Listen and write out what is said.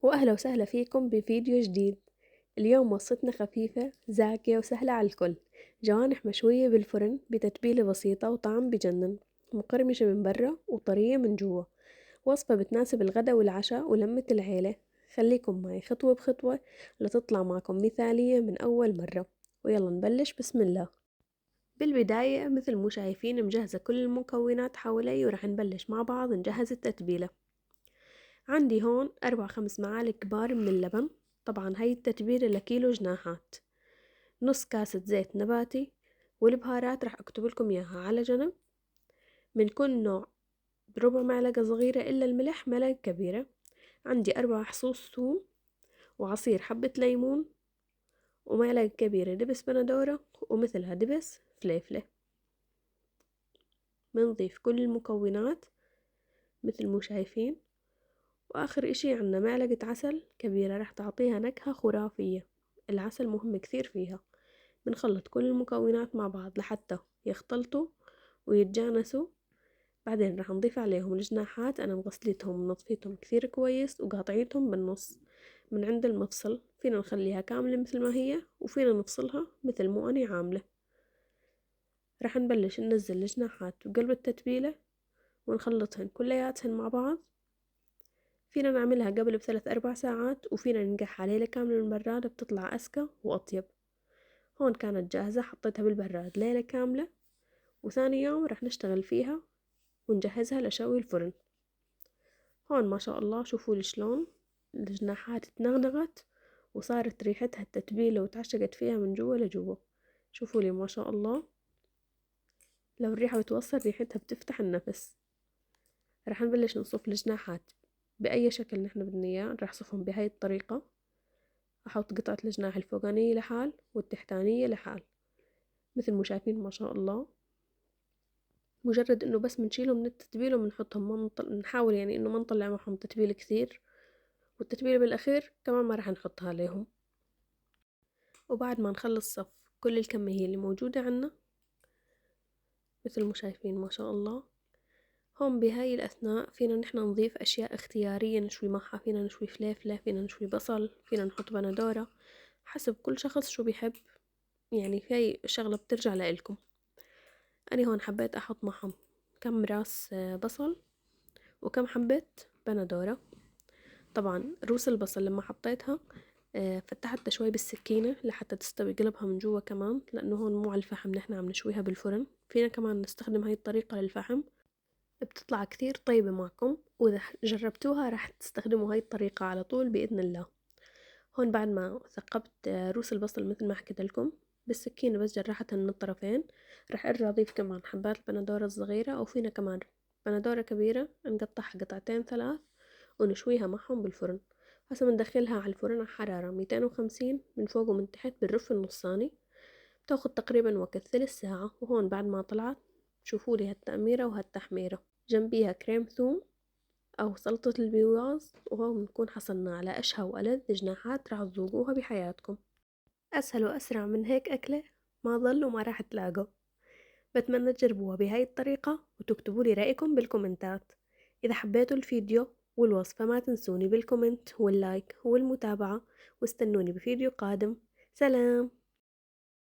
وأهلا وسهلا فيكم بفيديو جديد. اليوم وصفتنا خفيفة زاكية وسهلة على الكل. جوانح مشوية بالفرن بتتبيلة بسيطة وطعم بجنن، مقرمشة من برا وطرية من جوا. وصفة بتناسب الغدا والعشاء ولمة العيلة. خليكم معي خطوة بخطوة لتطلع معكم مثالية من أول مرة. ويلا نبلش بسم الله. بالبداية مثل مو شايفين مجهزة كل المكونات حوالي، ورح نبلش مع بعض نجهز التتبيلة. عندي هون 4-5 معالق كبار من اللبن، طبعا هاي التتبيلة لكيلو جناحات. نص كاسة زيت نباتي، والبهارات رح اكتب لكم اياها على جنب. من كل نوع بربع معلقة صغيرة إلا الملح معلقة كبيرة. عندي 4 فصوص ثوم، وعصير حبة ليمون، ومعلقة كبيرة دبس بندورة، ومثلها دبس فليفلة. بنضيف كل المكونات مثل مو شايفين. واخر اشي عنا معلقة عسل كبيرة رح تعطيها نكهة خرافية. العسل مهم كثير فيها. بنخلط كل المكونات مع بعض لحتى يختلطوا ويتجانسوا. بعدين رح نضيف عليهم الجناحات، انا مغسلتهم ونظفيتهم كثير كويس وقاطعيتهم بالنص من عند المفصل. فينا نخليها كاملة مثل ما هي، وفينا نفصلها مثل مو اني عاملة. رح نبلش ننزل الجناحات بقلب التتبيلة ونخلطهن كلياتهن مع بعض. فينا نعملها قبل ب3-4 ساعات، وفينا ننقعها ليلة كاملة بالبراد بتطلع أذكى وأطيب. هون كانت جاهزة، حطيتها بالبراد ليلة كاملة، وثاني يوم رح نشتغل فيها ونجهزها لشوي الفرن. هون ما شاء الله شوفوا شلون الجناحات اتنغنغت وصارت ريحتها التتبيلة وتعشقت فيها من جوا لجوا. شوفوا لي ما شاء الله، لو الريحة بتوصل ريحتها بتفتح النفس. رح نبلش نصف الجناحات بأي شكل نحن بدنا اياه. رح صفهم بهاي الطريقة. احط قطعة الجناح الفوقانية لحال والتحتانية لحال مثل ما شايفين ما شاء الله. مجرد انه بس منشيلهم من التتبيلة ومنحطهم، نحاول يعني انه ما نطلع معهم تتبيلة كثير، والتتبيلة بالاخير كمان ما راح نحطها عليهم. وبعد ما نخلص صف كل الكمية اللي موجودة عنا مثل ما شايفين ما شاء الله. هون بهاي الأثناء فينا نحن نضيف أشياء اختيارية نشوي معها. فينا نشوي فليفلة، فينا نشوي بصل، فينا نحط بندورة، حسب كل شخص شو بيحب. يعني في هاي شغلة بترجع لإلكم. أنا هون حبيت أحط معهم كم راس بصل وكم حبة بندورة. طبعا روس البصل لما حطيتها فتحتها شوي بالسكينة لحتى تستوي قلبها من جوا كمان، لأنه هون مو على الفحم، نحن عم نشويها بالفرن. فينا كمان نستخدم هاي الطريقة للفحم، بتطلع كثير طيبة معكم، وإذا جربتوها راح تستخدموا هاي الطريقة على طول بإذن الله. هون بعد ما ثقبت روس البصل مثل ما حكيت لكم بالسكينة بس جرحتها من الطرفين، رح ارجع اضيف كمان حبات البندورة الصغيرة، او فينا كمان بندورة كبيرة نقطعها قطعتين 3 ونشويها معهم بالفرن. هسا بندخلها على الفرن على حرارة 250 من فوق ومن تحت بالرف النصاني. بتاخد تقريبا وقت 3 ساعة. وهون بعد ما طلعت شوفولي هالتأميرة وهالتحميرة، جنبيها كريم ثوم أو سلطة البيواز، وهون بنكون حصلنا على أشهى وألذ جناحات راح تذوقوها بحياتكم. أسهل وأسرع من هيك أكلة ما ظل وما راح تلاقوا. بتمنى تجربوها بهاي الطريقة وتكتبوا لي رأيكم بالكومنتات. إذا حبيتوا الفيديو والوصفة ما تنسوني بالكومنت واللايك والمتابعة، واستنوني بفيديو قادم. سلام.